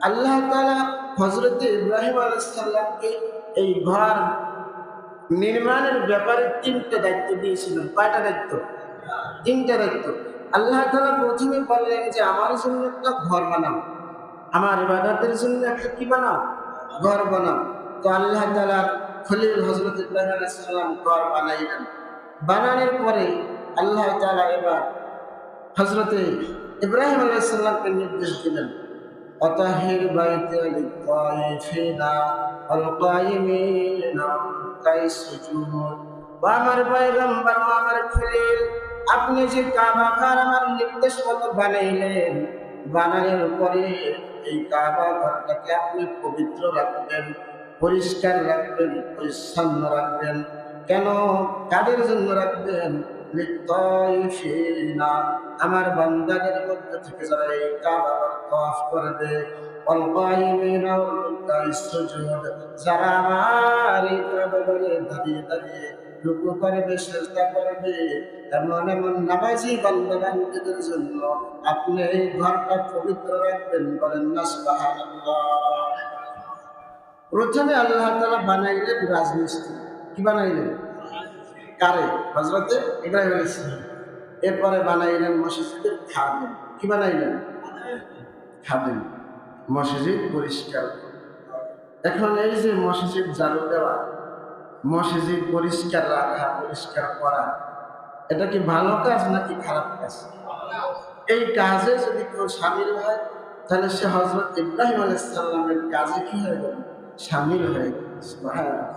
আল্লাহ তাআলা হযরত ইব্রাহিম আলাইহিস সালামকে এই ঘর নির্মাণের ব্যাপারে ৩টা দায়িত্ব দিয়েছিলেন। কয়টা দায়িত্ব? ৩টা দায়িত্ব। আল্লাহ তাআলা প্রথমে বললেন যে আমার জন্য একটা ঘর বানাও, আমার ইবাদতের জন্য একটা কি বানাও? ঘর বানাও। তো আল্লাহ তাআলা খলিল হযরত ইব্রাহিম আলাইহিস সালাম ঘর বানাইলেন। বানানোর পরে আল্লাহ তাআলা এবার হযরতে ইব্রাহিম আলাইহিস সালামকে নির্দেশ দিলেন, অতাহির বাইতে লিত-তাইফিনা ওয়াল কাইমিনা ওয়ারুক্কাই সুজুদ। ও আমার পয়গম্বর, ও আমার খলিল, আপনি যে কাবা ঘর আমার নির্দেশ মতো বানাইলেন, বানানোর পরে এই কাবা ঘরটাকে আপনি পবিত্র রাখবেন, পরিষ্কার রাখবেন, পরিচ্ছন্ন রাখবেন। কেন? কাদের জন্য রাখবেন? লিত-তাইফিনা, আমার বান্দাদের মধ্যে থেকে যারা এই কাবা ঘর তওয়াফ করবে, ওয়াল কাইমিনা ওয়াল রুকআই সুজুদ, যারা আমার এই কাবা ঘরে দাঁড়িয়ে দাঁড়িয়ে রুকু করবে, সিজদা করবে, এমন এমন নামাজি বান্দা বান্দীদের জন্য আপনি এই ঘরটা পবিত্র রাখবেন। বলেন না সুবহানাল্লাহ। প্রথমে আল্লাহ তাআলা বানাইলেন রাজমিস্ত্রি। কি বানাইলেন? কারে? হযরতে ইব্রাহিম আলাইহিস সালাম। এরপরে বানাইলেন মসজিদের খাদেম। কি বানাইলেন? খাদেম। মসজিদ পরিষ্কার। এখন এই যে মসজিদ ঝাড়ু দেওয়া, মসজিদ পরিষ্কার রাখা, পরিষ্কার করা, এটা কি ভালো কাজ নাকি খারাপ কাজ? এই কাজে যদি কেউ শামিল হয়, তাহলে সে হযরত ইব্রাহিম আলাইহিস সালামের কাজে কি হয়ে গেল? শামিল হয়ে গেল। সুবহানাল্লাহ।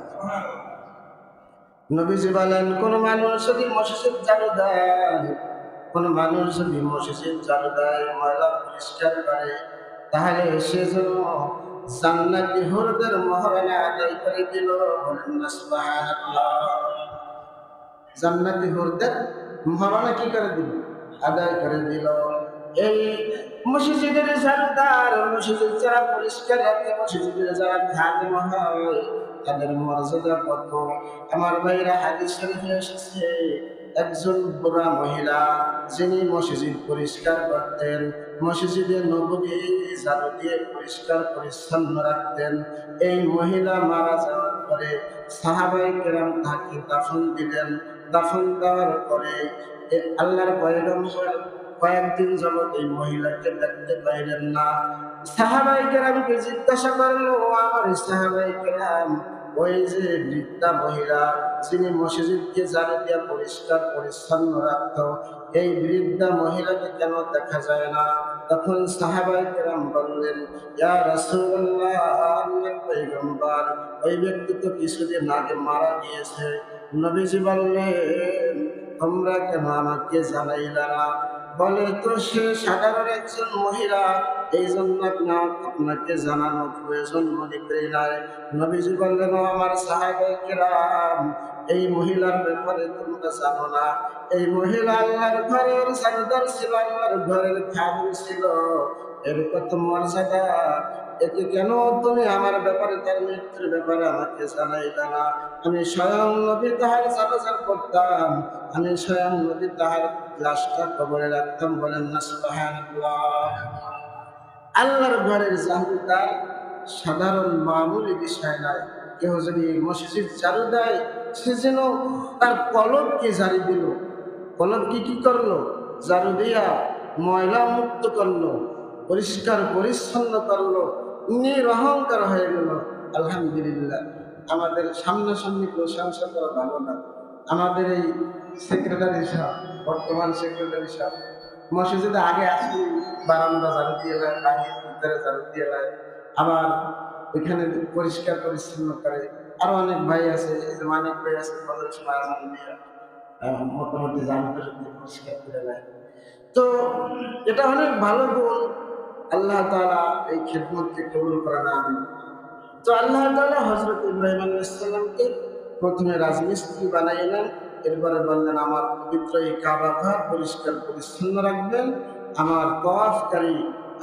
নবীজি বলেন, কোন মানুষ যদি মসজিদ ঝাড়ু দেয়, কোন মানুষ যদি মসজিদ ঝাড়ু দেয়, ময়লা পরিষ্কার করে, তাহলে সে যেন জান্নাতি হুরদের মহারণা আদায় করে দিল। বলেন না সুবহানাল্লাহ। জান্নাতি হুরদের মহারণা কি করে দিল? আদায় করে দিল। এই মসজিদের ঝাড়ুদার, মসজিদ যারা পরিষ্কার রাখে, মসজিদের যারা খাদেম হয়, তাদের মর্যাদা কত! আমার ভাইরা, হাদিস শরীফে এসেছে, একজন বুড়া মহিলা যিনি মসজিদ পরিষ্কার করতেন, মসজিদে নববী ঝাড়ু দিয়ে পরিষ্কার পরিচ্ছন্ন রাখতেন। এই মহিলা মারা যাওয়ার পরে সাহাবায়ে কেরাম তাকে দাফন দিলেন। দাফন দেওয়ার পরে আল্লাহর পয়গম্বর কয়েকদিন যাবত এই মহিলাকে দেখতে পাইলেন না। সাহাবায়ে কেরামকে জিজ্ঞাসা করলো, আমার সাহাবায়ে কেরাম, ওই যে বৃদ্ধা মহিলা যিনি মসজিদকে ঝাড়ু দিয়া পরিষ্কার পরিচ্ছন্ন রাখত, এই বৃদ্ধা মহিলাকে কেন দেখা যায় না? তখন সাহাবায়ে কেরাম বললেন, ইয়া রাসূলুল্লাহ, আল্লাহর পয়গম্বর, ওই ব্যক্তি তো কিছুদিন আগে মারা গিয়েছে। নবীজি বললেন, তোমরা কেন আমাকে জানাইলা না? বলে, তো সে সাধারণ একজন মহিলা, এই জন্য আপনাকে জানানো প্রয়োজন মনে করি নাই। নবীজি বললেন, ও আমার সাহাবায়ে কেরাম, এই মহিলার ব্যাপারে তোমরা জানো না। এই মহিলা আল্লাহর ঘরের সরদার ছিল, আল্লাহর ঘরের খাদেম ছিল। এর কত মর্যাদা! একে কেন তুমি আমার ব্যাপারে, তার মৃত্যুর ব্যাপারে আমাকে জানাইলা না? আমি স্বয়ং নবী তাহার জানাজা করতাম, আমি স্বয়ং নবী তাহার লাশটা কবরে রাখতাম। বলেন না সুবহানাল্লাহ। আল্লাহর ঘরের জাহিদার সাধারণ মামুলি বিষয় নয়। কেউ যদি মসজিদ ঝাড়ু দেয়, সে যেন তার কলবকে ঝাড়ু দিল। কলবকে কি করলো? ঝাড়ু দিয়া ময়লা মুক্ত করলো, পরিষ্কার পরিচ্ছন্ন করলো, নিরহংকার হয়ে গেল। আলহামদুলিল্লাহ। আমাদের সামনাসামনি প্রশংসা করা ভালো না। আমাদের এই সেক্রেটারি সাহেব, বর্তমান সেক্রেটারি সাহেব, মসজিদে আগে আসি বারান্দা ঝাড়ু দিয়ে নেয়, বাহির ভিতরে ঝাড়ু দিয়ে নেয়, আবার ওইখানে পরিষ্কার পরিচ্ছন্ন করে। আরো অনেক ভাই আছে, এই যে মানিক ভাই আছে, ফজর সময় আজান দিয়ে মোটামুটি ঝাড়ুটা দিয়ে পরিষ্কার করে নেয়। তো এটা অনেক ভালো গুণ। আল্লাহ তাআলা এই খেদমতকে কবুল করেন, আমিন। তো আল্লাহ তাআলা হযরত ইব্রাহিম আলাইহিস সালামকে প্রথমে রাজমিস্ত্রি বানাইলেন। এরপরে বললেন, আমার পবিত্র এই কাবা ঘর পরিষ্কার পরিচ্ছন্ন রাখবেন, আমার তওয়াফকারী,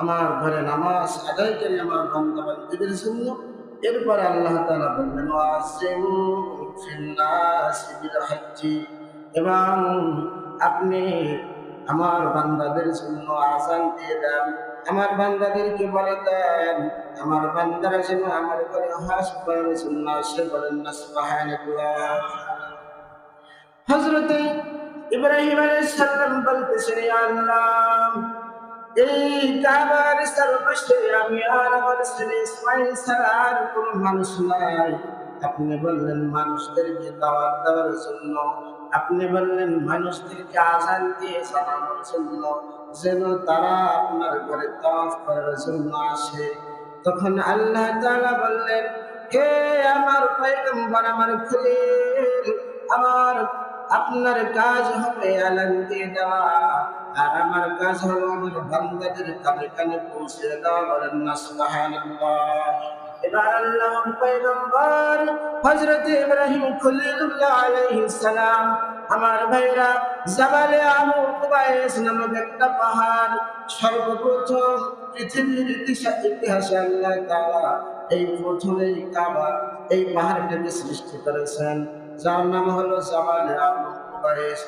আমার ঘরে নামাজ আদায়কারী আমার বান্দা বান্দীদের জন্য। এরপরে আল্লাহ তাআলা বললেন, ওয়াজিমু ফিন নাসি বিল হজ্জি, এবং আপনি আমার বান্দাদের জন্য আযান দিয়ে দেন, আমার বান্দাদেরকে বলে দেন আমার বান্দারা যেন আমার ঘরে হজ করার জন্য আসে, বলেন না সুবহানাল্লাহ। হযরতে ইব্রাহিম আলাইহিস সালাম বলতেছেন, ইয়া আল্লাহ, এই কাবার চারপাশে আমি আর আমার ছেলে ইসমাইল ছাড়া আর কোনো মানুষ নাই। আপনি বললেন মানুষদেরকে দাওয়াত দেওয়ার জন্য, আপনি বললেন মানুষদেরকে আযান দিয়ে জানানোর জন্য, যেন তারা আপনার ঘরে তাওয়াফ করার জন্য আসে। তখন আল্লাহ তাআলা বললেন, হে আমার পয়গম্বর, আমার খলিল, আমার আপনার কাজ হবে আলান দিয়ে দেওয়া, আর আমার কাজ হলো আমার বান্দাদের কানে কানে পৌঁছে দেওয়া, বলেন না সুবহানাল্লাহ। এবার আল্লাহর পয়গম্বর হযরত ইব্রাহিম খলিলুল্লাহ আলাইহিস সালাম, আমার ভাইরা, জাবালে আবু কুবাইস নামক একটা পাহাড় সর্বপ্রথম পৃথিবীর ইতিহাসে আল্লাহ তাআলা এই প্রথমেই কাবা, এই পাহাড়টাকে সৃষ্টি করেছেন, যার নাম হলো জাবালে আবু কুবাইস।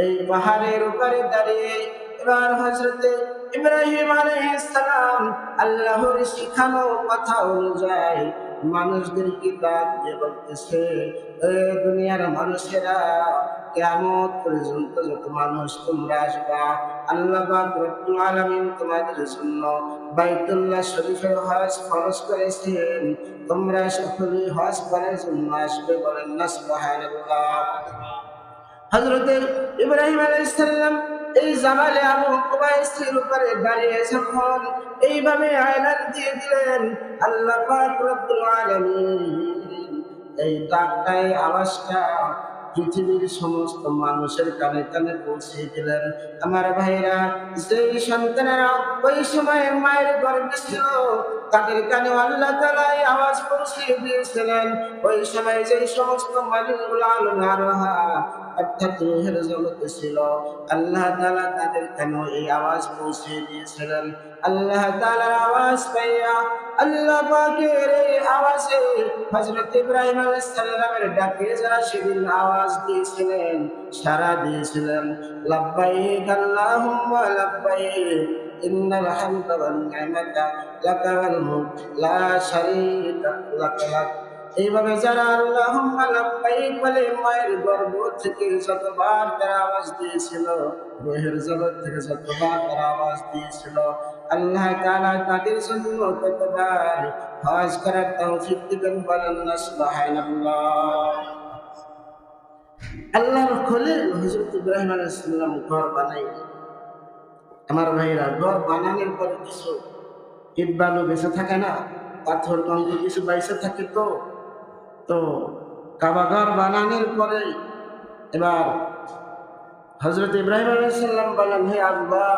এই পাহাড়ের উপরে দাঁড়িয়ে এবার হযরতে ইব্রাহিম আলাইহিস সালাম আল্লাহর শিখানো কথা অনুযায়ী মানুষদেরকে ডাক দিয়ে বলতেছে, এ দুনিয়ার মানুষেরা, কিয়ামত পর্যন্ত যত মানুষ তোমরা আসবা, আল্লাহ পাক রব্বুল আলামিন তোমাদের জন্য বাইতুল্লাহ শরীফের হজ ফরজ করেছেন, তোমরা সকলেই হজ করার জন্য আসবে, বলেন না সুবহানাল্লাহ। হযরতে ইব্রাহিম আলাইহিস সালাম এই জাবালে আবু কুবাইসের উপরে দাঁড়িয়ে যখন এইভাবে এলান দিয়ে দিলেন, আল্লাহ পাক রব্বুল আলামিন এই ডাকটাই আওয়াজটা পৃথিবীর সমস্ত মানুষের কানে কানে পৌঁছে দিলেন। আমার ভাইরা, যেই সন্তানেরা ওই সময় মায়ের গর্ভে ছিল তাদের কানে আল্লাহ তাআলা এই আওয়াজ পৌঁছে দিয়েছিলেন। ওই সময় যেই সমস্ত মালিকুল আলম আরোহা অর্থাৎ রূহের জগতে ছিল, আল্লাহ তাআলা তাদের কানে এই আওয়াজ পৌঁছে দিয়েছিলেন। আল্লাহ তাআলার আওয়াজ পাইয়া, আল্লাহ পাকের এই আওয়াজে হযরত ইব্রাহিম আলাইহিস সালামের ডাকে যারা সেদিন আওয়াজ দিয়েছিলেন, সাড়া দিয়েছিলেন, লাব্বাইক আল্লাহুম্মা লাব্বাইক ইন্নাল হামদা ওয়ান নি'মাতা লাকা ওয়াল মুলক লা শারীকা লাকা, এইভাবে যারা আল্লাহুম্মা লাব্বাইক বলে মায়ের গর্ভ থেকে যতবার তারা আওয়াজ দিয়েছিল, রূহের জগৎ থেকে যতবার তারা আওয়াজ দিয়েছিল, আল্লাহ তাআলা তাদের জন্য ততবার হজ করার তৌফিক দিবেন, বলেন না সুবহানাল্লাহ। আল্লাহর খলিল হযরত ইব্রাহিম আলাইহিস সালাম ঘর বানাইলেন। আমার ভাইরা, ঘর বানানোর পরে কিছু ইট বালু বেঁচে থাকে না, পাথর কঙ্কর কিছু বাইসে থাকে, তো কাবা ঘর বানানোর পরে এবার হযরত ইব্রাহিম আলাইহিস সালাম বলেন, হে আল্লাহ,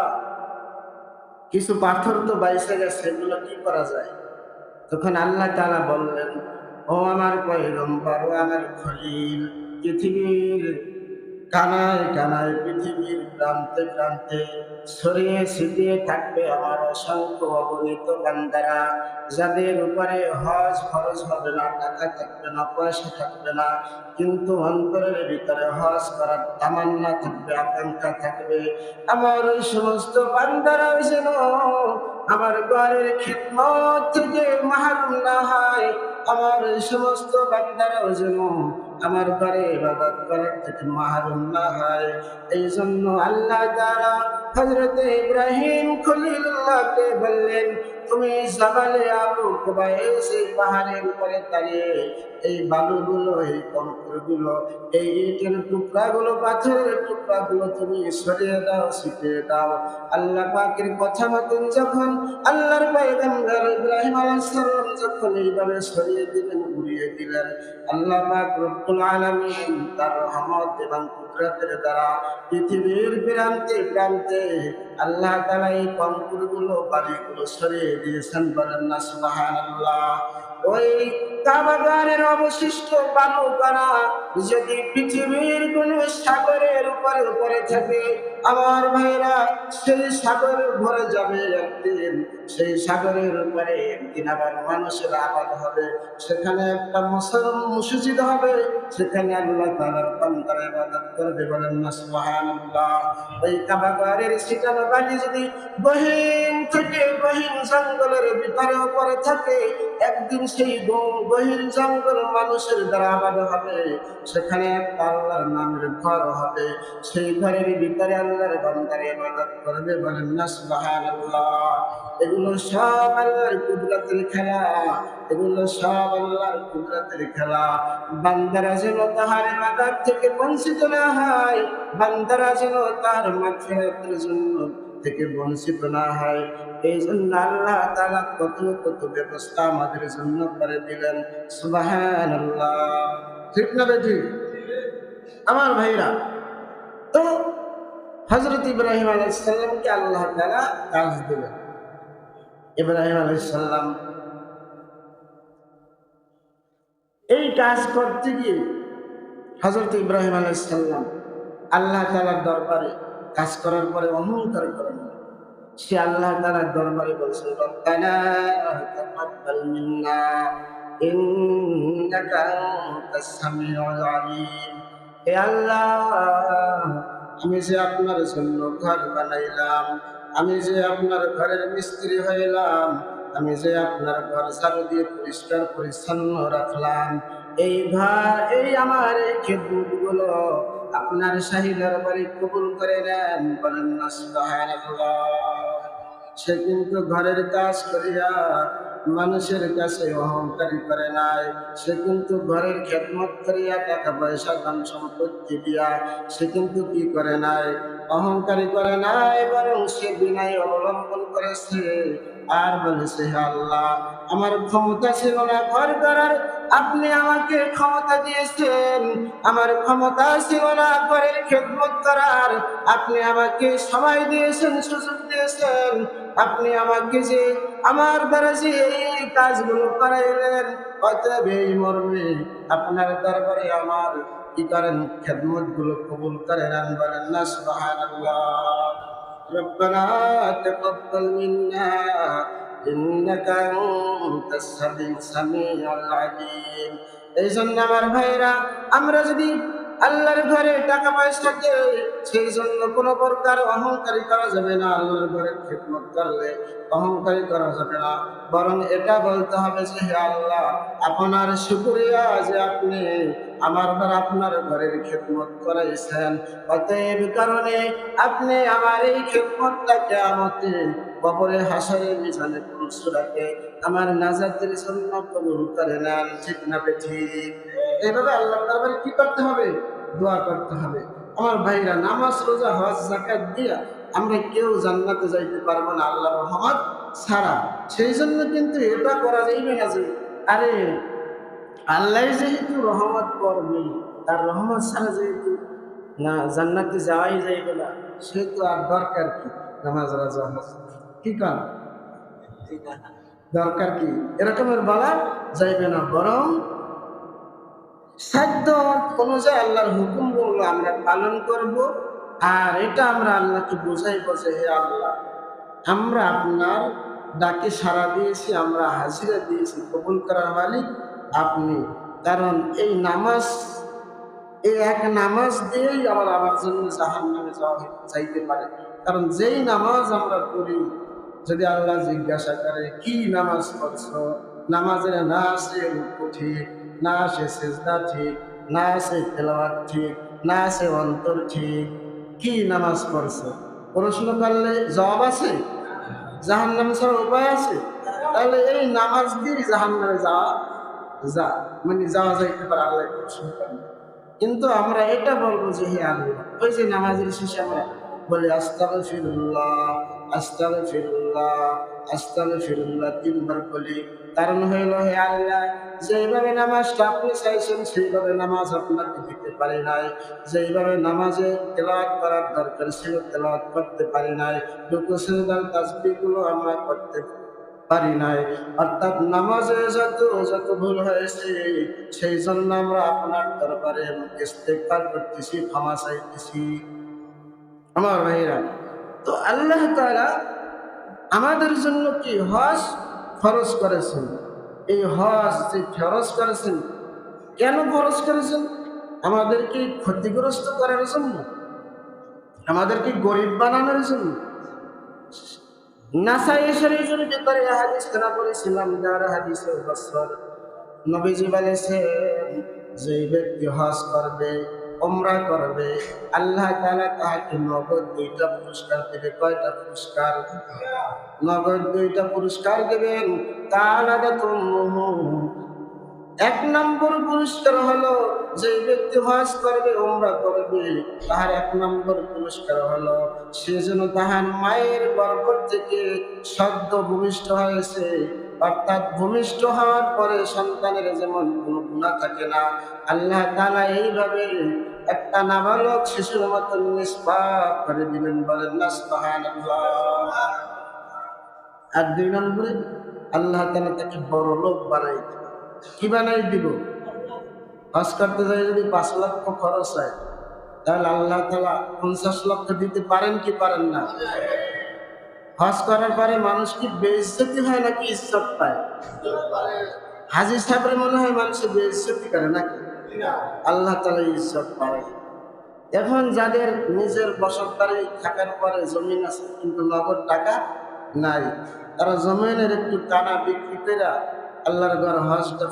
কিছু পাথর তো বাইসে গেছে, এগুলো কি করা যায়? তখন আল্লাহ তাআলা বললেন, ও আমার পয়গম্বর, ও আমার খলিল, পৃথিবীর কানায় কানায়, পৃথিবীর প্রান্তে প্রান্তে ছড়িয়ে ছিটিয়ে থাকবে আমার অসংখ্য অগণিত বান্দারা, যাদের উপরে হজ ফরজ হবে না, টাকা থাকবে না, পয়সা থাকবে না, কিন্তু অন্তরের ভিতরে হজ করার তামান্না থাকবে, আকাঙ্ক্ষা থাকবে। আমার ওই সমস্ত বান্দারা যেন আমার ঘরের খিদমত থেকে মাহরুম না হয়, আমার ওই সমস্ত বান্দারাও যেন আমার ঘরে ইবাদত করার থেকে মাহরুম না হয়। এই জন্য আল্লাহ তাআলা হযরত ইব্রাহিম খলিলুল্লাহকে বললেন, তুমি জাবালে আবু কুবাইস, এই পাহাড়ের উপরে দাঁড়িয়ে এই বালুগুলো, এই কঙ্করগুলো, এই ইটের টুকরাগুলো, পাথরের টুকরাগুলো তুমি সরিয়ে দাও, ছিটিয়ে দাও। আল্লাহ পাকের কথা মতন যখন আল্লাহর পয়গম্বর ইব্রাহিম আলাইহিস সালাম যখন এইভাবে সরিয়ে দিলেন, ঘুরিয়ে দিলেন, আল্লাহ পাক রব্বুল আলামিন তার রহমত এবং কুদরতের দ্বারা পৃথিবীর প্রান্তে প্রান্তে আল্লাহ তাআলা এই কঙ্করগুলো, বালিগুলো সরিয়ে দিয়েছেন, বলেন না সুবহানাল্লাহ। ওই কাবাগারের অবশিষ্ট বালু কণা যদি পৃথিবীর কোন সাগরের উপরে উপরে থাকে, আমার ভাইরা, সেই সাগর ভরে যাবে একদিন, সেই সাগরের উপরে একদিন আবার মানুষের আবাদ হবে, সেখানে একটা মসজিদ হবে, সেখানে আল্লাহ তাআলার বান্দারা ইবাদত করবে, বলেন না সুবহানাল্লাহ। ওই কাবাগারের ঠিকানা বাড়ি যদি গহীন থেকে গহীন জঙ্গলের ভিতরে পড়ে থাকে, একদিন সেই গহীন জঙ্গল মানুষের দ্বারা আবাদ হবে, সেখানে একটা আল্লাহর নামের ঘর হবে, সেই ঘরের ভিতরে আল্লাহর বান্দার ইবাদত করবে, বলেন না সুবহানাল্লাহ। এগুলো সব আল্লাহর কুদরতের খেলা, এগুলো সব আল্লাহর কুদরতের খেলা। বান্দারা যেন তাহার ইবাদত থেকে বঞ্চিত না হয়, বান্দারা যেন তার মাগফিরাতের জন্য থেকে বঞ্চিত না হয়, এই জন্য আল্লাহ তাআলা কত কত ব্যবস্থা আমাদের জন্য করে দিলেন। সুবহানাল্লাহ, ঠিক না বেঠিক? আমার ভাইরা, তো হযরত ইব্রাহিম আলাইহিস সালামকে আল্লাহ তাআলা কাজ দিলেন। ইব্রাহিম আলাইহিস সালাম এই কাজ করতে গিয়ে হযরত ইব্রাহিম আলাইহিস সালাম আল্লাহ তাআলার দরবারে কাজ করার পরে অহংকার করেন। সে আল্লাহ তাআলার দরবারে বলছেন, রব্বানা তাকাব্বাল মিন্না ইন্নাকা আনতাস সামিউল আলিম। হে আল্লাহ, আমি যে আপনার জন্য ঘর বানাইলাম, আমি যে আপনার ঘরের মিস্ত্রি হইলাম, আমি যে আপনার ঘর ঝাড়ু দিয়ে পরিষ্কার পরিচ্ছন্ন রাখলাম, এই ঘর, এই আমার এই খেদমত গুলো আপনার শাহী দরবারে কবুল করে নেন, বলেন না সুবহানাল্লাহ। সে কিন্তু ঘরের কাজ করিয়া মানুষের কাছে অহংকারী করে নাই, সে কিন্তু ঘরের খেদমত করিয়া টাকা পয়সা ধন সম্পত্তি দিয়া সে কিন্তু কি করে নাই, অহংকারী করে নাই, বরং সে বিনয় অবলম্বন করেছে। আর বলেছে, হে আল্লাহ, আমার ক্ষমতা ছিল না ঘর করার, আপনি আমাকে ক্ষমতা দিয়েছেন। আমার ক্ষমতা ছিল না ঘরের খেদমত করার, আপনি আমাকে সময় দিয়েছেন, সুযোগ দিয়েছেন। আপনি আমাকে যে আমার দ্বারা যে এই কাজগুলো করাইলেন, অতএব এই মর্মে আপনার দরবারে আমার কি করেন, খেদমত গুলো কবুল করে নেন, বলেন না সুবহানাল্লাহ। রব্বানা তাকাব্বাল মিন্না ইন্নাকা আনতাস সামিউল আলিম। এই জন্য আমার ভাইরা, আমরা যদি আল্লাহর ঘরে টাকা পয়সা দেই, সেই জন্য কোনো প্রকার অহংকারী করা যাবে না। আল্লাহর ঘরে খেদমত করলে অহংকারী করা যাবে না, বরং এটা বলতে হবে যে, হে আল্লাহ, আপনার শুকরিয়া যে আপনি আমার দ্বারা আপনার ঘরের খেদমত করাইছেন, অতএব কারণে আপনি আমার এই খেদমতটা কিয়ামতে কবরে হাসরে মিজানে পুরস্কারকে আমার নাজাতের জন্য কবুল করে নেন, ঠিক না ঠিক? এইভাবে আল্লাহর দরবারে কি করতে হবে? দোয়া করতে হবে। আমার ভাইরা, নামাজ, রোজা, হজ, যাকাত দিয়া আমরা কেউ জান্নাতে যাইতে পারবো না আল্লাহর রহমত ছাড়া। সেই জন্য কিন্তু এটা করা যাইবে না যে, আরে আল্লাহ যেহেতু রহমত করবে, তার রহমত ছাড়া যেহেতু না জান্নাতে যাওয়াই যাইবে না, সেহেতু আর দরকার কি নামাজ, রোজা, হজ? কি কারণ দরকার কি? এরকমের বলা যাইবে না, বরং সাধ্য অনুযায়ী আল্লাহর হুকুমগুলো আমরা পালন করব। আর এটা আমরা আল্লাহকে বোঝাইব যে, হে আল্লাহ, আমরা আপনার ডাকে সাড়া দিয়েছি, আমরা হাজিরা দিয়েছি, কবুল করার মালিক আপনি। কারণ এই নামাজ, এই এক নামাজ দিয়েই আবার আমার জন্য জাহান্নামে যাইতে পারে। কারণ যেই নামাজ আমরা পড়ি, যদি আল্লাহ জিজ্ঞাসা করে কি নামাজ পড়ছো, নামাজের না আছে রুকু ঠিক, না আছে সিজদা ঠিক, না আছে তেলাওয়াত ঠিক, না আছে অন্তর ঠিক, কি নামাজ পড়ছো প্রশ্ন করলে জবাব আছে? জাহান্নামে ছাড়া উপায় আছে? তাহলে এই নামাজ দিয়ে জাহান্নামে যাওয়া যাইতে পারে, আল্লাহ প্রশ্ন করবে। কিন্তু আমরা এটা বলবো যে, হে আল্লাহ, ওই যে নামাজের শেষে আমরা বলি আস্তাগফিরুল্লাহ, আস্তাগফিরুল্লাহ, আস্তাগফিরুল্লাহ 3 বার বলি। কারণ হইল, হে আল্লাহ, যেইভাবে নামাজটা আপনি চাইছেন সেইভাবে নামাজ আপনাকে দিতে পারি নাই, যেইভাবে নামাজে তেলাওয়াত করার দরকার ছিল তেলাওয়াত করতে পারি নাই, রুকু সিজদার তাসবিহগুলো আমরা করতে পারি নাই। অর্থাৎ নামাজে যত ভুল হয়েছে, সেই জন্য আমরা আপনার দরবারে ইস্তেগফার করতেছি, ক্ষমা চাইতেছি। আমার ভাইরা, তো আল্লাহ তাআলা আমাদের জন্য কি হজ ফরজ করেছেন। এই হজ যে ফরজ করেছেন, কেন ফরজ করেছেন? আমাদেরকে ক্ষতিগ্রস্ত করার জন্য, আমাদেরকে গরিব বানানোর জন্য, নাসাই শরীফের ভিতরে হাদিস খানা পড়েছিলাম, যার হাদিসের বছর নবীজি বলেছেন, যে ব্যক্তি হজ করবে, উমরা করবে, আল্লাহ তাআলা তাকে নগদ 2টা পুরস্কার দেবে। কয়টা পুরস্কার? নগদ 2টা পুরস্কার দেবেন। এক নম্বর পুরস্কার হলো, যে ব্যক্তি হজ করবে, উমরা করবে, তার 1 নম্বর পুরস্কার হলো সে যেন তাহার মায়ের গর্ভ থেকে সদ্য ভূমিষ্ঠ হয়েছে, অর্থাৎ ভূমিষ্ঠ হওয়ার পরে সন্তানের যেমন কোনো গুনাহ থাকে না, আল্লাহ তাআলা এইভাবে একটা নাবালক শিশুর মতন নিষ্পাপ করে দিবেন। বলেন না সুবহানাল্লাহ। আর 2 নম্বরে আল্লাহ তাআলা তাকে বড় লোক বানাই দিবেন। কি বানাই দিব? হজ করতে যাই যদি 5 লক্ষ খরচ হয়, তাহলে আল্লাহ তাআলা 50 লক্ষ দিতে পারেন কি পারেন না? হজ করার পরে মানুষ কি বেইজ্জতি হয় নাকি ইজ্জত পায়? হাজী সাহেবের মনে হয় মানুষের বেইজ্জতি করে নাকি? আল্লাহ তাআলা ইজ্জত পায়। এখন যাদের নিজের বসতবাড়ি থাকার পরে জমিন আছে কিন্তু নগদ টাকা নাই, তারা জমিনের একটু টানা বিক্রি করে আল্লাহর ঘর হজটা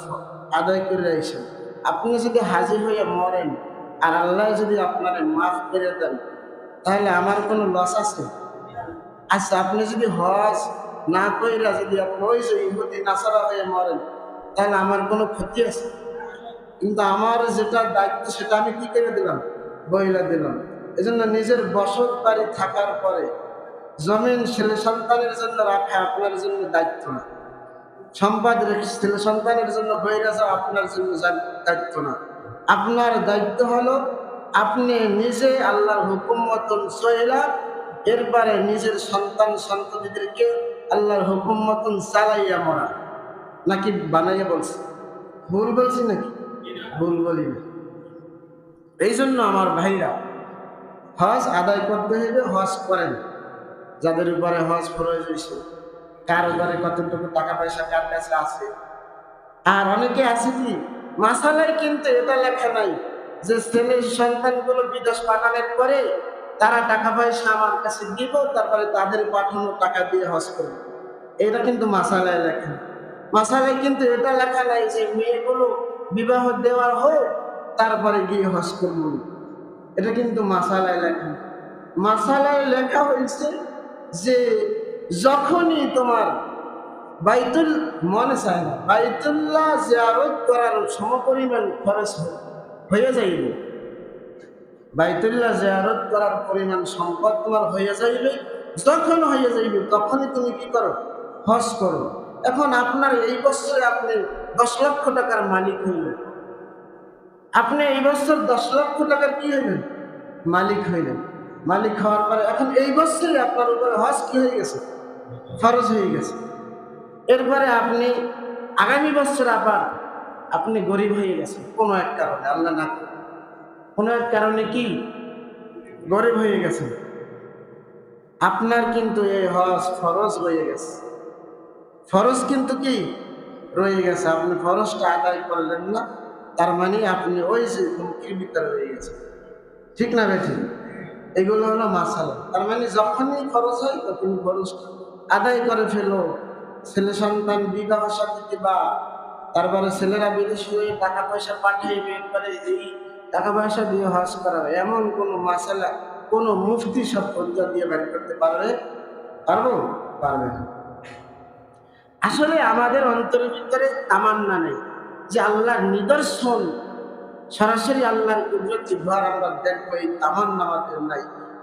আদায় করে আইসেন। আপনি যদি হাজির হয়ে মরেন আর আল্লাহ যদি আপনারে মাফ করে দেন, তাহলে আমার কোনো লস আছে? আচ্ছা, আপনি যদি হজ না কইরা যদি আপনি ওই যে ইহুদি নাসারা হয়ে মরেন, তাহলে আমার কোনো ক্ষতি আছে? কিন্তু আমার যেটা দায়িত্ব সেটা আমি কি করে দিলাম? বইলা দিলাম। এজন্য নিজের বসত বাড়ি থাকার পরে জমিন ছেলে সন্তানের জন্য রাখা আপনার জন্য দায়িত্ব না। সম্পদ রেখে ছেলে সন্তানের জন্য বইরা যাওয়া আপনার জন্য দায়িত্ব না। আপনার দায়িত্ব হলো আপনি নিজে আল্লাহর হুকুম মতন চলা, এরপরে নিজের সন্তান সন্ততিদেরকে আল্লাহর হুকুম মতন চালাইয়া মরা। নাকি বানাইয়া বলছি? ভুল বলছি নাকি? ভুল বলি না। এই জন্য আমার ভাইরা, হজ আদায় করতে হইবে, হজ করেন। যাদের উপরে হজ ফরজ হয়েছে, কার উপরে কতটুকু টাকা পয়সা কার কাছে আছে। আর অনেকে আছে কি মাসালায় কিন্তু এটা লেখা নাই যে ছেলে সন্তানগুলো বিদেশ পাঠানোর পরে তারা টাকা পয়সা আমার কাছে দিব, তারপরে তাদের পাঠানো টাকা দিয়ে হজ করবে। এটা কিন্তু মাসালায় লেখা নাই। মাসালায় কিন্তু এটা লেখা নাই যে মেয়েগুলো বিবাহ দেওয়ার হোক তারপরে গিয়ে হজ করবো। এটা কিন্তু মাসালায় লেখা নাই। মাসালায় লেখা হয়েছে যে যখনই তোমার বাইতুল মনে চায় না, বাইতুল্লাহ জিয়ারত করার সমপরিমাণ খরচ হয়ে যাইবে, বাইতুল্লাহ জিয়ারত করার পরিমাণ সম্পদ তোমার হয়ে যাইবে, যখন হয়ে যাইবে তখনই তুমি কি করো? হজ করো। এখন আপনার এই বছরে আপনি 10 লক্ষ টাকার মালিক হইলেন, আপনি এই বছর 10 লক্ষ টাকার কি হইলেন? মালিক হইলেন। মালিক হওয়ার পরে এখন এই বছরে আপনার উপরে হজ কি হয়ে গেছে? ফরজ হয়ে গেছে। এরপরে আপনি আগামী বছর আবার আপনি গরিব হয়ে গেছেন কোনো এক কারণে, আল্লাহ না কোনো এক কারণে কি গরিব হয়ে গেছেন, আপনার কিন্তু এই হজ ফরজ হয়ে গেছে। ফরজ কিন্তু কি রয়ে গেছে, আপনি ফরজটা আদায় করলেন না, তার মানে আপনি ওই যে হুমকির ভিতরে রয়ে গেছেন। ঠিক না বেঠিক? এগুলো হলো মাসালা। তার মানে যখনই খরচ হয় তখনই খরচটা আদায় করে ফেলো। ছেলে সন্তান বিবাহ সাথে দিবা, তারপরে ছেলেরা বিদেশে হয়ে টাকা পয়সা পাঠাইবে, এরপরে এই টাকা পয়সা দিয়ে হজ করাবে, এমন কোনো মাসালা কোনো মুফতি সব পর্যা দিয়ে বের করতে পারবে? পারবে না। আসলে আমাদের অন্তরের ভিতরে তামান্না নেই যে আল্লাহর নিদর্শন সরাসরি আল্লাহর কুদরতি ভার আমরা দেখবো, এই তামান্না আমাদের নাই।